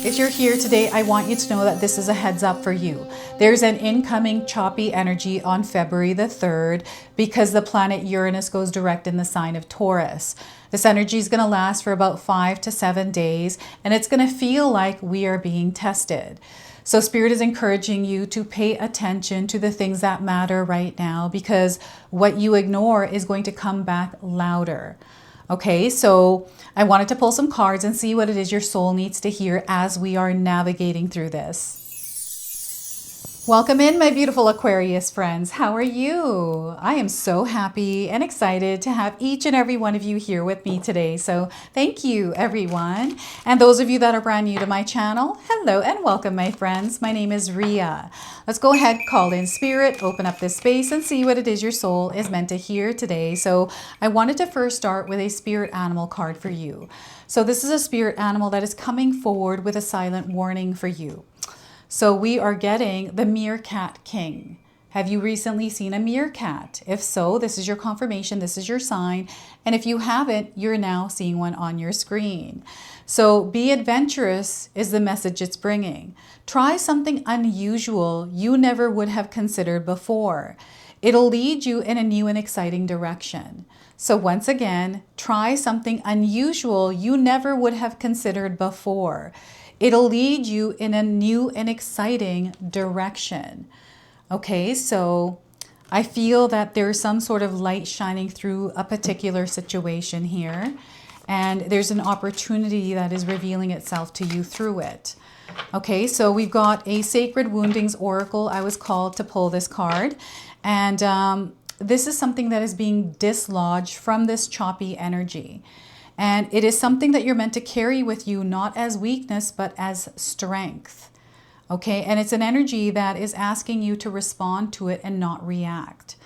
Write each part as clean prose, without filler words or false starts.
If you're here today, I want you to know that this is a heads up for you. There's an incoming choppy energy on February the 3rd because the planet Uranus goes direct in the sign of Taurus. This energy is going to last for about 5 to 7 days, and it's going to feel like we are being tested. So Spirit is encouraging you to pay attention to the things that matter right now, because what you ignore is going to come back louder. Okay, so I wanted to pull some cards and see what it is your soul needs to hear as we are navigating through this. Welcome in, my beautiful Aquarius friends. How are you? I am so happy and excited to have each and every one of you here with me today. So thank you, everyone. And those of you that are brand new to my channel, hello and welcome, my friends. My name is Ria. Let's go ahead, call in Spirit, open up this space and see what it is your soul is meant to hear today. So I wanted to first start with a spirit animal card for you. So this is a spirit animal that is coming forward with a silent warning for you. So we are getting the Meerkat King. Have you recently seen a meerkat? If so, this is your confirmation, this is your sign. And if you haven't, you're now seeing one on your screen. So be adventurous is the message it's bringing. Try something unusual you never would have considered before. It'll lead you in a new and exciting direction. So once again, try something unusual you never would have considered before. It'll lead you in a new and exciting direction. Okay, so I feel that there's some sort of light shining through a particular situation here, and there's an opportunity that is revealing itself to you through it. Okay, so we've got a Sacred Woundings Oracle. I was called to pull this card, and this is something that is being dislodged from this choppy energy. And it is something that you're meant to carry with you, not as weakness, but as strength. Okay, and it's an energy that is asking you to respond to it and not react.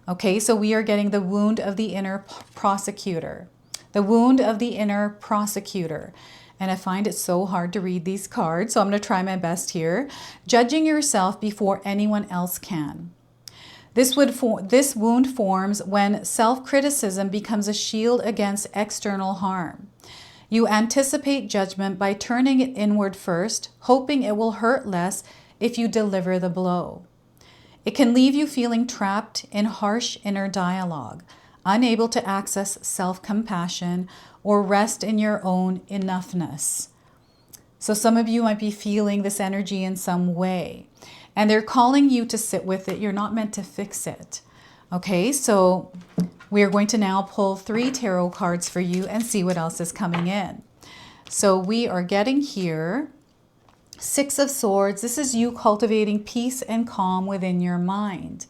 Okay, so we are getting the wound of the inner prosecutor. The wound of the inner prosecutor. And I find it so hard to read these cards, so I'm going to try my best here. Judging yourself before anyone else can. This wound forms when self-criticism becomes a shield against external harm. You anticipate judgment by turning it inward first, hoping it will hurt less if you deliver the blow. It can leave you feeling trapped in harsh inner dialogue, unable to access self-compassion or rest in your own enoughness. So some of you might be feeling this energy in some way. And they're calling you to sit with it. You're not meant to fix it. Okay, so we're going to now pull 3 tarot cards for you and see what else is coming in. So we are getting here 6 of Swords. This is you cultivating peace and calm within your mind.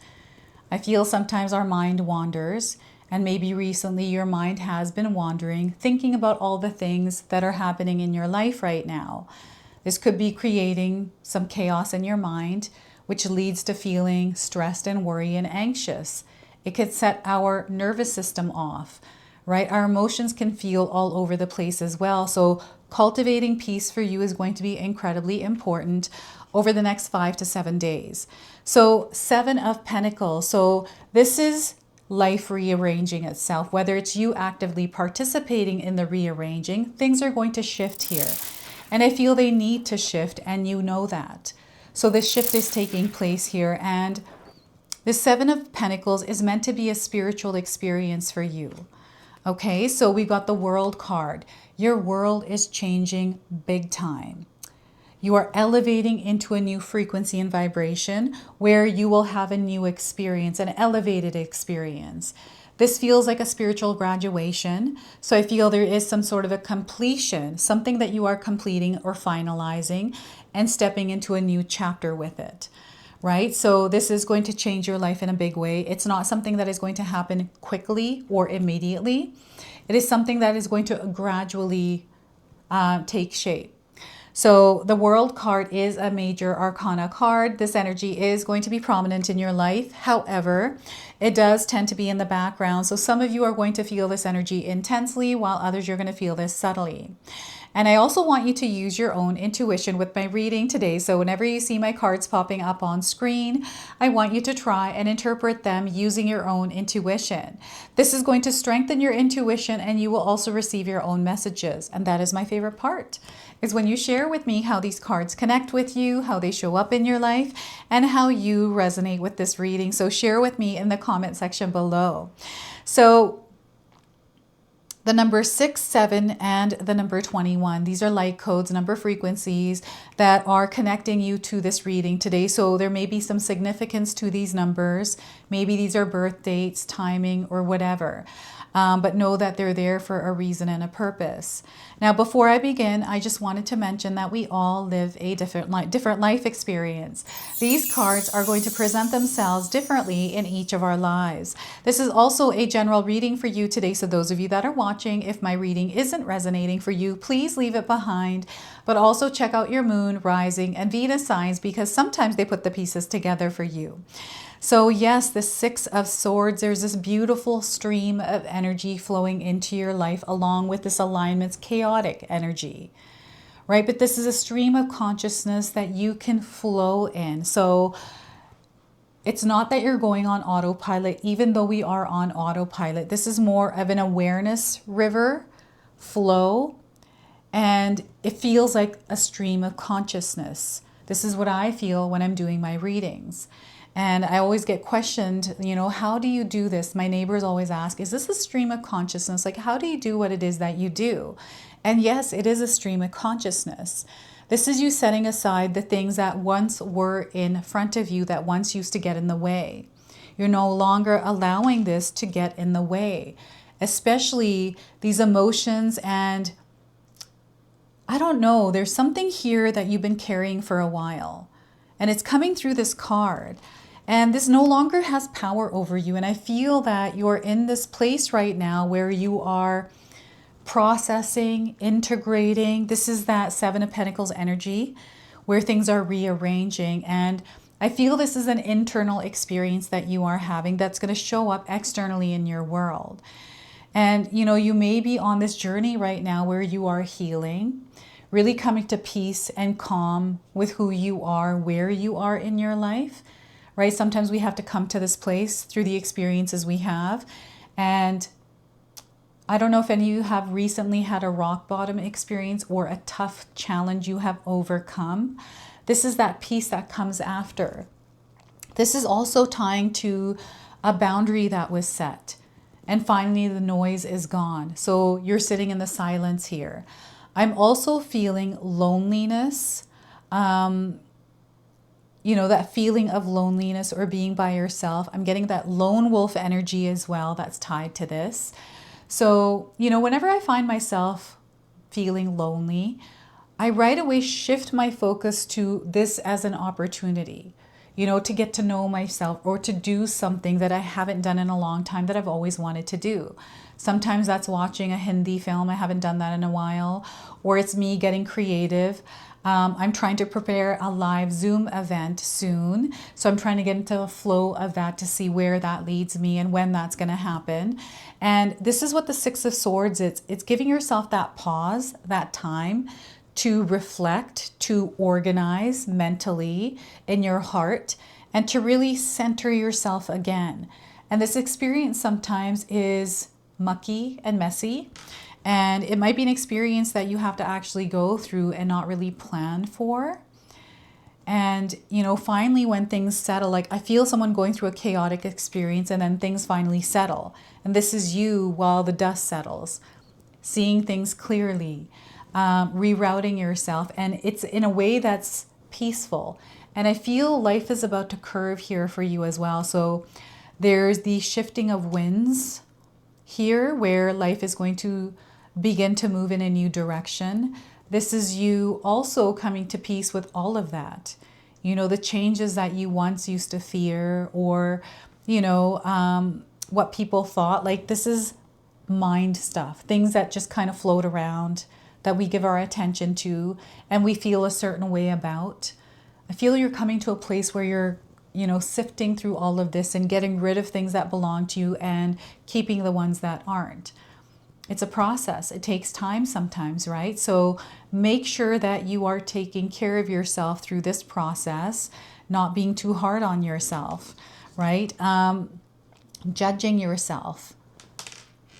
I feel sometimes our mind wanders, and maybe recently your mind has been wandering, thinking about all the things that are happening in your life right now. This could be creating some chaos in your mind, which leads to feeling stressed and worried and anxious. It could set our nervous system off, right? Our emotions can feel all over the place as well. So cultivating peace for you is going to be incredibly important over the next 5 to 7 days. So 7 of Pentacles. So this is life rearranging itself. Whether it's you actively participating in the rearranging, things are going to shift here. And I feel they need to shift, and you know that. So this shift is taking place here, and the 7 of Pentacles is meant to be a spiritual experience for you. Okay, so we got the World card. Your world is changing big time. You are elevating into a new frequency and vibration where you will have a new experience, an elevated experience. This feels like a spiritual graduation. So I feel there is some sort of a completion, something that you are completing or finalizing and stepping into a new chapter with it, right? So this is going to change your life in a big way. It's not something that is going to happen quickly or immediately. It is something that is going to gradually take shape. So the World card is a major arcana card. This energy is going to be prominent in your life. However, it does tend to be in the background. So some of you are going to feel this energy intensely, while others you're going to feel this subtly. And I also want you to use your own intuition with my reading today. So whenever you see my cards popping up on screen, I want you to try and interpret them using your own intuition. This is going to strengthen your intuition, and you will also receive your own messages. And that is my favorite part, is when you share with me how these cards connect with you, how they show up in your life, and how you resonate with this reading. So share with me in the comment section below. So the number 6, 7, and the number 21. These are light codes, number frequencies that are connecting you to this reading today. So there may be some significance to these numbers. Maybe these are birth dates, timing, or whatever. But know that they're there for a reason and a purpose. Now, before I begin, I just wanted to mention that we all live a different life experience. These cards are going to present themselves differently in each of our lives. This is also a general reading for you today. So those of you that are watching, if my reading isn't resonating for you, please leave it behind. But also check out your moon, rising, and Venus signs, because sometimes they put the pieces together for you. So yes, the 6 of Swords, there's this beautiful stream of energy flowing into your life along with this alignment's chaotic energy, right? But this is a stream of consciousness that you can flow in. So it's not that you're going on autopilot, even though we are on autopilot. This is more of an awareness river flow, and it feels like a stream of consciousness. This is what I feel when I'm doing my readings. And I always get questioned, you know, how do you do this? My neighbors always ask, is this a stream of consciousness? Like, how do you do what it is that you do? And yes, it is a stream of consciousness. This is you setting aside the things that once were in front of you, that once used to get in the way. You're no longer allowing this to get in the way, especially these emotions. And I don't know, there's something here that you've been carrying for a while, and it's coming through this card. And this no longer has power over you. And I feel that you're in this place right now where you are processing, integrating. This is that 7 of Pentacles energy where things are rearranging. And I feel this is an internal experience that you are having that's going to show up externally in your world. And, you know, you may be on this journey right now where you are healing, really coming to peace and calm with who you are, where you are in your life. Right? Sometimes we have to come to this place through the experiences we have. And I don't know if any of you have recently had a rock bottom experience or a tough challenge you have overcome. This is that peace that comes after. This is also tying to a boundary that was set. And finally, the noise is gone. So you're sitting in the silence here. I'm also feeling loneliness. You know, that feeling of loneliness or being by yourself. I'm getting that lone wolf energy as well that's tied to this. So, you know, whenever I find myself feeling lonely, I right away shift my focus to this as an opportunity, you know, to get to know myself or to do something that I haven't done in a long time that I've always wanted to do. Sometimes that's watching a Hindi film. I haven't done that in a while. Or it's me getting creative. I'm trying to prepare a live Zoom event soon. So I'm trying to get into the flow of that to see where that leads me and when that's going to happen. And this is what the 6 of Swords is. It's giving yourself that pause, that time to reflect, to organize mentally in your heart, and to really center yourself again. And this experience sometimes is mucky and messy. And it might be an experience that you have to actually go through and not really plan for. And, you know, finally when things settle, like I feel someone going through a chaotic experience and then things finally settle. And this is you while the dust settles, seeing things clearly, rerouting yourself. And it's in a way that's peaceful. And I feel life is about to curve here for you as well. So there's the shifting of winds here where life is going to begin to move in a new direction. This is you also coming to peace with all of that. You know, the changes that you once used to fear, or, you know, what people thought. Like, this is mind stuff, things that just kind of float around that we give our attention to and we feel a certain way about. I feel you're coming to a place where you're, you know, sifting through all of this and getting rid of things that belong to you and keeping the ones that aren't. It's a process. It takes time sometimes, right? So make sure that you are taking care of yourself through this process, not being too hard on yourself, right? Judging yourself,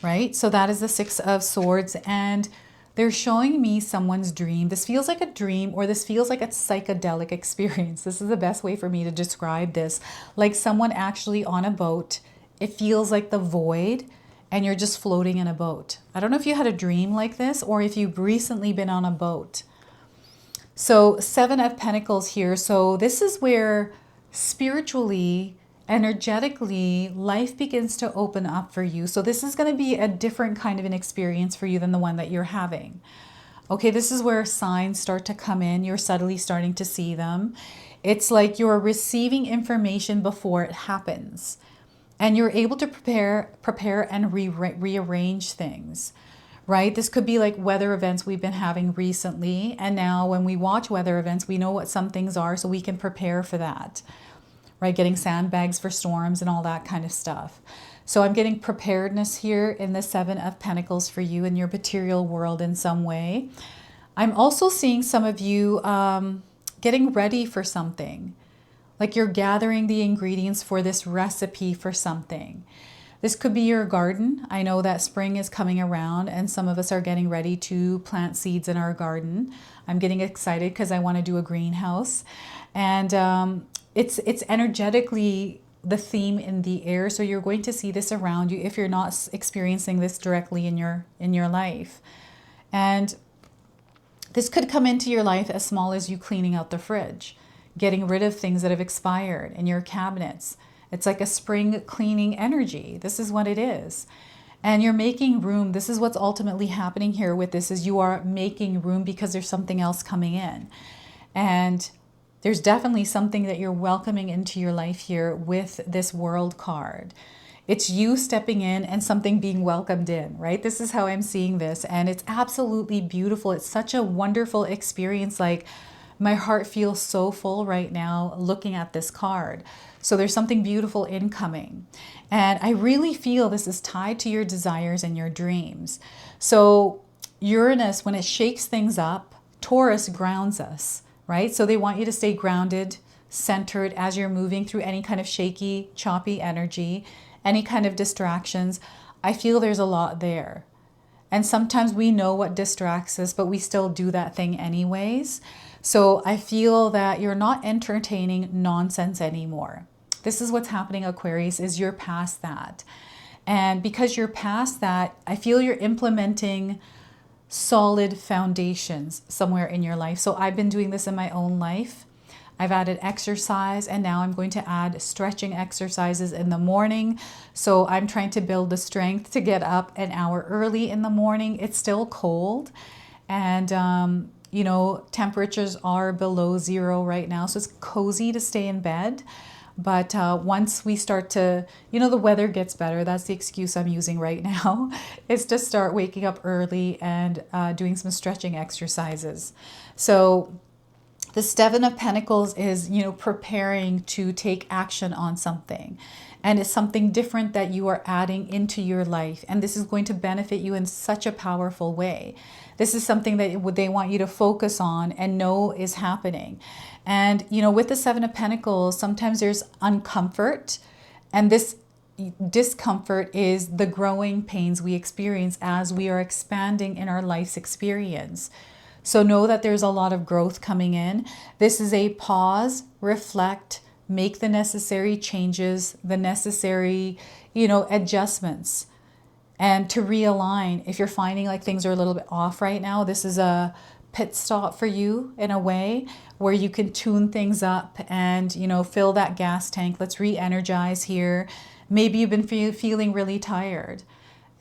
right? So that is the Six of Swords, and they're showing me someone's dream. This feels like a dream, or this feels like a psychedelic experience. This is the best way for me to describe this. Like someone actually on a boat. It feels like the void, and you're just floating in a boat. I don't know if you had a dream like this, or if you've recently been on a boat. So Seven of Pentacles here. So this is where spiritually, energetically, life begins to open up for you. So this is going to be a different kind of an experience for you than the one that you're having. Okay, this is where signs start to come in. You're subtly starting to see them. It's like you're receiving information before it happens. And you're able to prepare and rearrange things, right? This could be like weather events we've been having recently. And now when we watch weather events, we know what some things are, so we can prepare for that, right? Getting sandbags for storms and all that kind of stuff. So I'm getting preparedness here in the Seven of Pentacles for you in your material world in some way. I'm also seeing some of you getting ready for something. Like you're gathering the ingredients for this recipe for something. This could be your garden. I know that spring is coming around and some of us are getting ready to plant seeds in our garden. I'm getting excited because I want to do a greenhouse. And it's energetically the theme in the air. So you're going to see this around you if you're not experiencing this directly in your life. And this could come into your life as small as you cleaning out the fridge, getting rid of things that have expired in your cabinets. It's like a spring cleaning energy. This is what it is. And you're making room. This is what's ultimately happening here with this, is you are making room because there's something else coming in. And there's definitely something that you're welcoming into your life here with this World card. It's you stepping in and something being welcomed in, right? This is how I'm seeing this. And it's absolutely beautiful. It's such a wonderful experience. Like, my heart feels so full right now looking at this card. So there's something beautiful incoming. And I really feel this is tied to your desires and your dreams. So Uranus, when it shakes things up, Taurus grounds us, right? So they want you to stay grounded, centered as you're moving through any kind of shaky, choppy energy, any kind of distractions. I feel there's a lot there. And sometimes we know what distracts us, but we still do that thing anyways. So I feel that you're not entertaining nonsense anymore. This is what's happening, Aquarius, is you're past that. And because you're past that, I feel you're implementing solid foundations somewhere in your life. So I've been doing this in my own life. I've added exercise, and now I'm going to add stretching exercises in the morning. So I'm trying to build the strength to get up an hour early in the morning. It's still cold, and you know, temperatures are below 0 right now, so it's cozy to stay in bed. But once we start to, you know, the weather gets better. That's the excuse I'm using right now, is to start waking up early and doing some stretching exercises. So the Seven of Pentacles is, you know, preparing to take action on something. And it's something different that you are adding into your life. And this is going to benefit you in such a powerful way. This is something that they want you to focus on and know is happening. And, you know, with the Seven of Pentacles, sometimes there's uncomfort. And this discomfort is the growing pains we experience as we are expanding in our life's experience. So know that there's a lot of growth coming in. This is a pause, reflect, make the necessary changes, the necessary, you know, adjustments, and to realign. If you're finding like things are a little bit off right now, this is a pit stop for you in a way where you can tune things up and, you know, fill that gas tank. Let's re-energize here. Maybe you've been feeling really tired,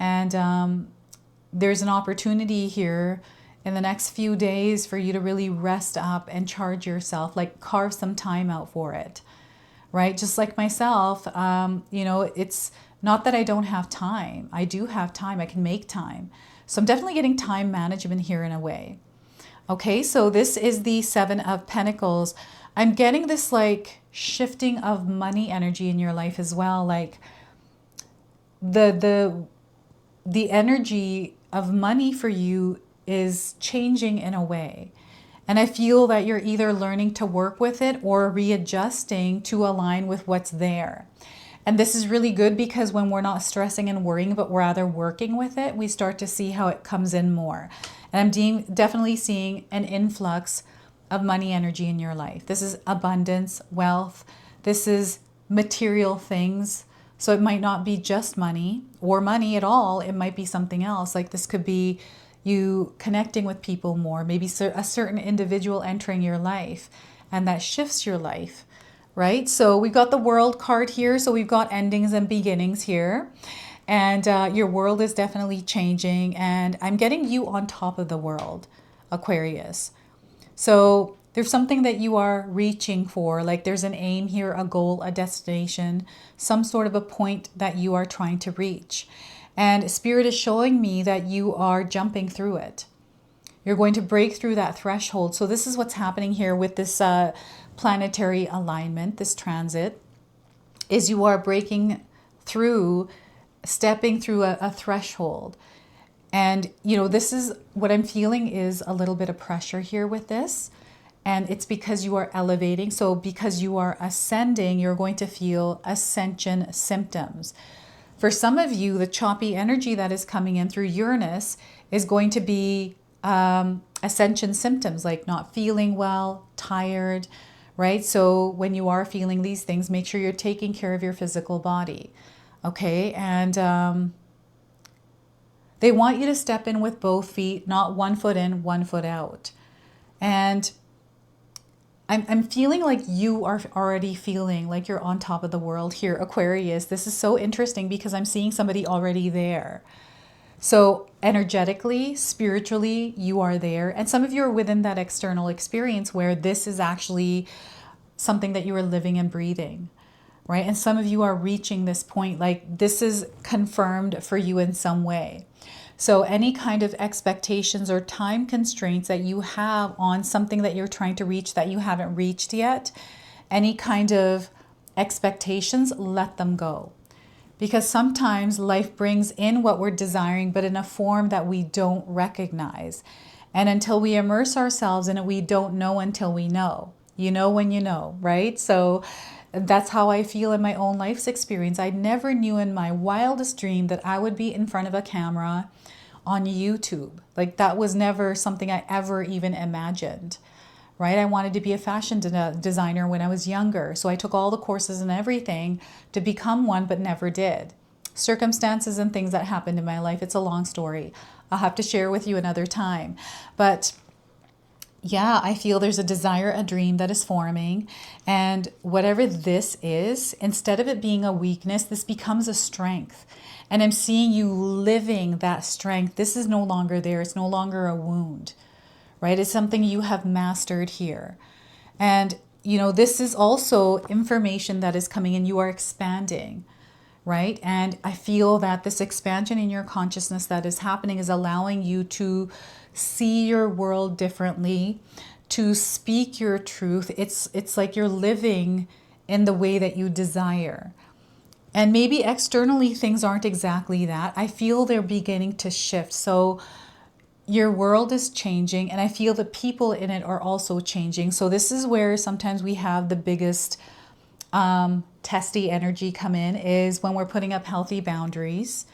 and there's an opportunity here in the next few days for you to really rest up and charge yourself, like carve some time out for it, right? Just like myself, you know, it's not that I don't have time. I do have time. I can make time. So I'm definitely getting time management here in a way. Okay, so this is the Seven of Pentacles. I'm getting this like shifting of money energy in your life as well. Like the the energy of money for you is changing in a way. And I feel that you're either learning to work with it or readjusting to align with what's there. And this is really good because when we're not stressing and worrying, but rather working with it, we start to see how it comes in more. And I'm definitely seeing an influx of money energy in your life. This is abundance, wealth. This is material things. So it might not be just money or money at all. It might be something else. Like this could be you connecting with people more, maybe a certain individual entering your life, and that shifts your life, right? So we've got the World card here. So we've got endings and beginnings here. And your world is definitely changing. And I'm getting you on top of the world, Aquarius. So there's something that you are reaching for, like there's an aim here, a goal, a destination, some sort of a point that you are trying to reach. And Spirit is showing me that you are jumping through it. You're going to break through that threshold. So this is what's happening here with this planetary alignment, this transit, is you are breaking through, stepping through a threshold. And, you know, this is what I'm feeling is a little bit of pressure here with this. And it's because you are elevating. So because you are ascending, you're going to feel ascension symptoms. For some of you, the choppy energy that is coming in through Uranus is going to be ascension symptoms, like not feeling well, tired, right? So when you are feeling these things, make sure you're taking care of your physical body, okay? And they want you to step in with both feet, not one foot in, one foot out. And I'm feeling like you are already feeling like you're on top of the world here, Aquarius. This is so interesting because I'm seeing somebody already there. So energetically, spiritually, you are there. And some of you are within that external experience where this is actually something that you are living and breathing, right? And some of you are reaching this point, like this is confirmed for you in some way. So any kind of expectations or time constraints that you have on something that you're trying to reach that you haven't reached yet, any kind of expectations, let them go. Because sometimes life brings in what we're desiring, but in a form that we don't recognize. And until we immerse ourselves in it, we don't know until we know. You know when you know, right? So that's how I feel in my own life's experience. I never knew in my wildest dream that I would be in front of a camera on YouTube. Like that was never something I ever even imagined, right? I wanted to be a fashion designer when I was younger. So I took all the courses and everything to become one, but never did. Circumstances and things that happened in my life. It's a long story. I'll have to share with you another time. But yeah, I feel there's a desire, a dream that is forming. And whatever this is, instead of it being a weakness, this becomes a strength. And I'm seeing you living that strength. This is no longer there. It's no longer a wound, right? It's something you have mastered here. And, you know, this is also information that is coming in. You are expanding, right? And I feel that this expansion in your consciousness that is happening is allowing you to see your world differently, to speak your truth. It's like you're living in the way that you desire. And maybe externally things aren't exactly that. I feel they're beginning to shift. So your world is changing, and I feel the people in it are also changing. So this is where sometimes we have the biggest testy energy come in, is when we're putting up healthy boundaries,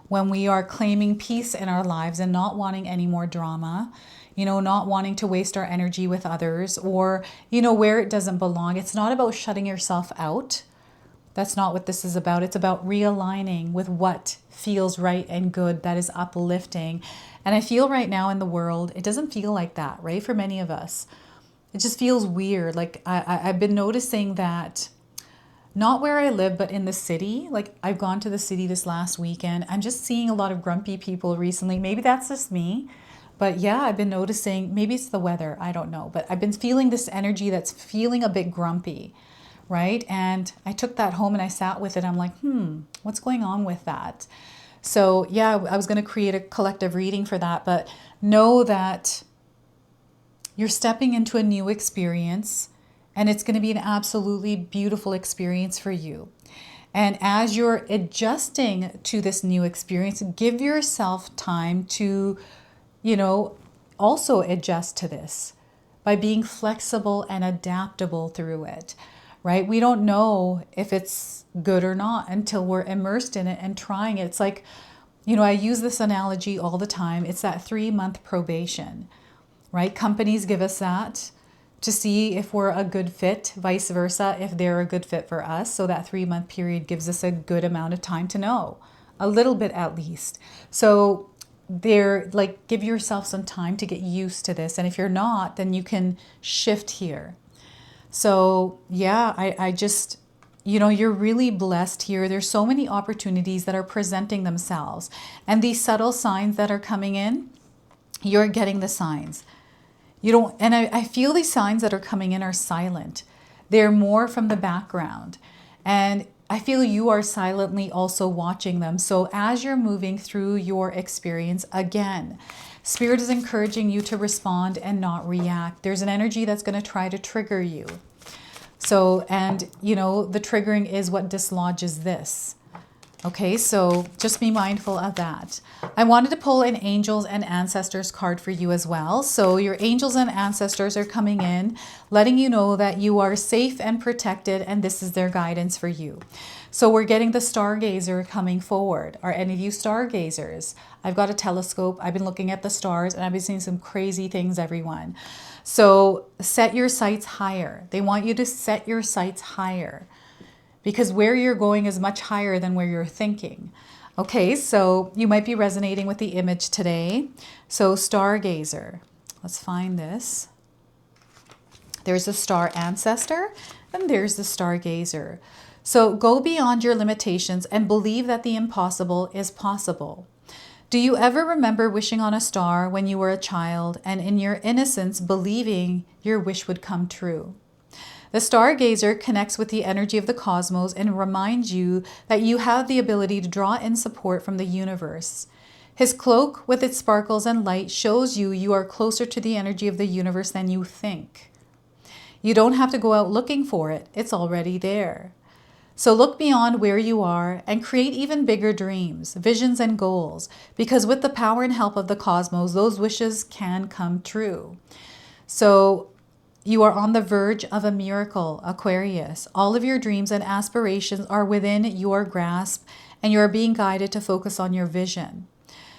when we are claiming peace in our lives and not wanting any more drama, you know, not wanting to waste our energy with others, or, you know, where it doesn't belong. It's not about shutting yourself out. That's not what this is about. It's about realigning with what feels right and good, that is uplifting. And I feel right now in the world, it doesn't feel like that, right? For many of us, it just feels weird. Like I've been noticing that, not where I live, but in the city. Like I've gone to the city this last weekend. I'm just seeing a lot of grumpy people recently. Maybe that's just me. But yeah, I've been noticing, maybe it's the weather, I don't know. But I've been feeling this energy that's feeling a bit grumpy, right? And I took that home and I sat with it. I'm like, what's going on with that? So yeah, I was going to create a collective reading for that. But know that you're stepping into a new experience, and it's going to be an absolutely beautiful experience for you. And as you're adjusting to this new experience, give yourself time to, also adjust to this by being flexible and adaptable through it, right? We don't know if it's good or not until we're immersed in it and trying it. It's like, I use this analogy all the time. It's that 3-month probation, right? Companies give us that to see if we're a good fit, vice versa, if they're a good fit for us. So that 3-month period gives us a good amount of time to know, a little bit at least. So they're like, give yourself some time to get used to this. And if you're not, then you can shift here. So yeah, I just, you're really blessed here. There's so many opportunities that are presenting themselves. And these subtle signs that are coming in, you're getting the signs. And I feel these signs that are coming in are silent. They're more from the background. And I feel you are silently also watching them. So as you're moving through your experience, again, Spirit is encouraging you to respond and not react. There's an energy that's going to try to trigger you. So, and the triggering is what dislodges this. Okay, so just be mindful of that. I wanted to pull an angels and ancestors card for you as well. So your angels and ancestors are coming in, letting you know that you are safe and protected, and this is their guidance for you. So we're getting the stargazer coming forward. Are any of you stargazers? I've got a telescope. I've been looking at the stars and I've been seeing some crazy things, everyone. So set your sights higher. They want you to set your sights higher, because where you're going is much higher than where you're thinking. Okay, so you might be resonating with the image today. So stargazer, let's find this. There's the star ancestor and there's the stargazer. So go beyond your limitations and believe that the impossible is possible. Do you ever remember wishing on a star when you were a child and in your innocence believing your wish would come true? The stargazer connects with the energy of the cosmos and reminds you that you have the ability to draw in support from the universe. His cloak with its sparkles and light shows you are closer to the energy of the universe than you think. You don't have to go out looking for it. It's already there. So look beyond where you are and create even bigger dreams, visions, and goals, because with the power and help of the cosmos, those wishes can come true. So you are on the verge of a miracle, Aquarius. All of your dreams and aspirations are within your grasp, and you are being guided to focus on your vision.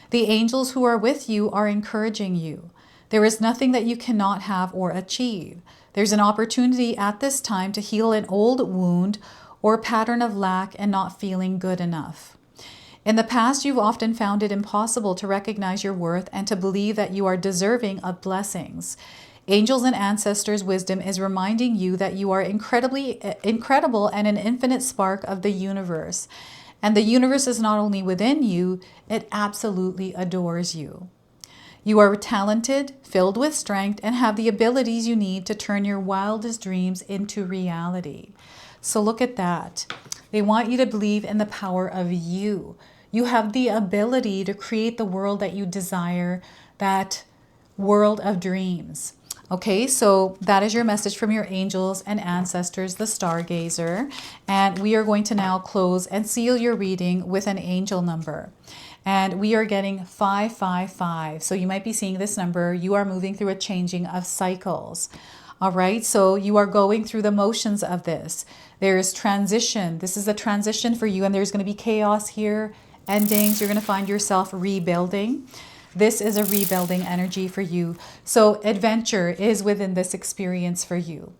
The angels who are with you are encouraging you. There is nothing that you cannot have or achieve. There's an opportunity at this time to heal an old wound or pattern of lack and not feeling good enough. In the past, you've often found it impossible to recognize your worth and to believe that you are deserving of blessings. Angels and ancestors' wisdom is reminding you that you are incredible and an infinite spark of the universe. And the universe is not only within you, it absolutely adores you. You are talented, filled with strength, and have the abilities you need to turn your wildest dreams into reality. So look at that. They want you to believe in the power of you. You have the ability to create the world that you desire, that world of dreams. Okay, so that is your message from your angels and ancestors, the stargazer. And we are going to now close and seal your reading with an angel number. And we are getting 555. So you might be seeing this number. You are moving through a changing of cycles. All right, so you are going through the motions of this. There is transition. This is a transition for you, and there's going to be chaos here, endings. You're going to find yourself rebuilding. This is a rebuilding energy for you. So adventure is within this experience for you.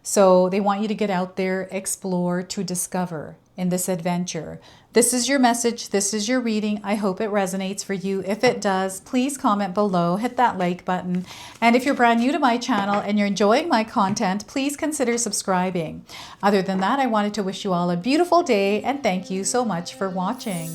So they want you to get out there, explore, to discover in this adventure. This is your message. This is your reading. I hope it resonates for you. If it does, please comment below, hit that like button. And if you're brand new to my channel and you're enjoying my content, please consider subscribing. Other than that, I wanted to wish you all a beautiful day and thank you so much for watching.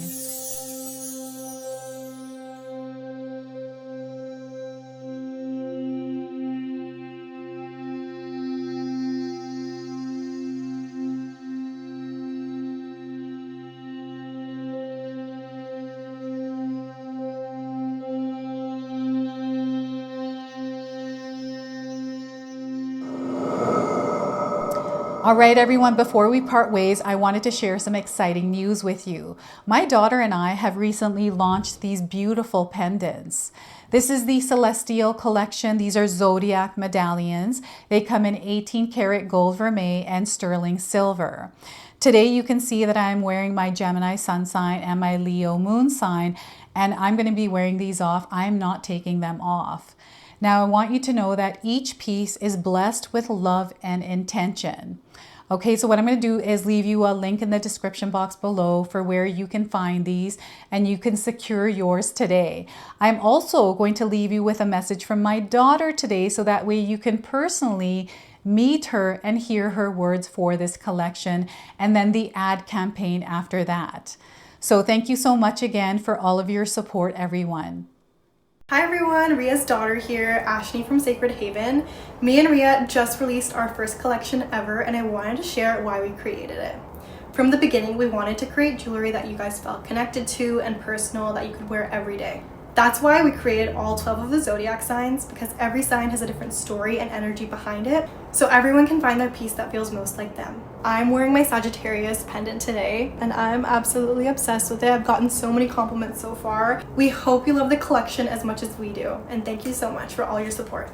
All right, everyone, before we part ways, I wanted to share some exciting news with you. My daughter and I have recently launched these beautiful pendants. This is the Celestial collection. These are zodiac medallions. They come in 18 karat gold vermeil and sterling silver. Today you can see that I'm wearing my Gemini sun sign and my Leo moon sign, and I'm going to be wearing these off. I'm not taking them off. Now I want you to know that each piece is blessed with love and intention. Okay, so what I'm going to do is leave you a link in the description box below for where you can find these and you can secure yours today. I'm also going to leave you with a message from my daughter today so that way you can personally meet her and hear her words for this collection, and then the ad campaign after that. So thank you so much again for all of your support, everyone. Hi everyone, Ria's daughter here, Ashley from Sacred Haven. Me and Ria just released our first collection ever, and I wanted to share why we created it. From the beginning, we wanted to create jewelry that you guys felt connected to and personal, that you could wear every day. That's why we created all 12 of the zodiac signs, because every sign has a different story and energy behind it, so everyone can find their piece that feels most like them. I'm wearing my Sagittarius pendant today, and I'm absolutely obsessed with it. I've gotten so many compliments so far. We hope you love the collection as much as we do, and thank you so much for all your support.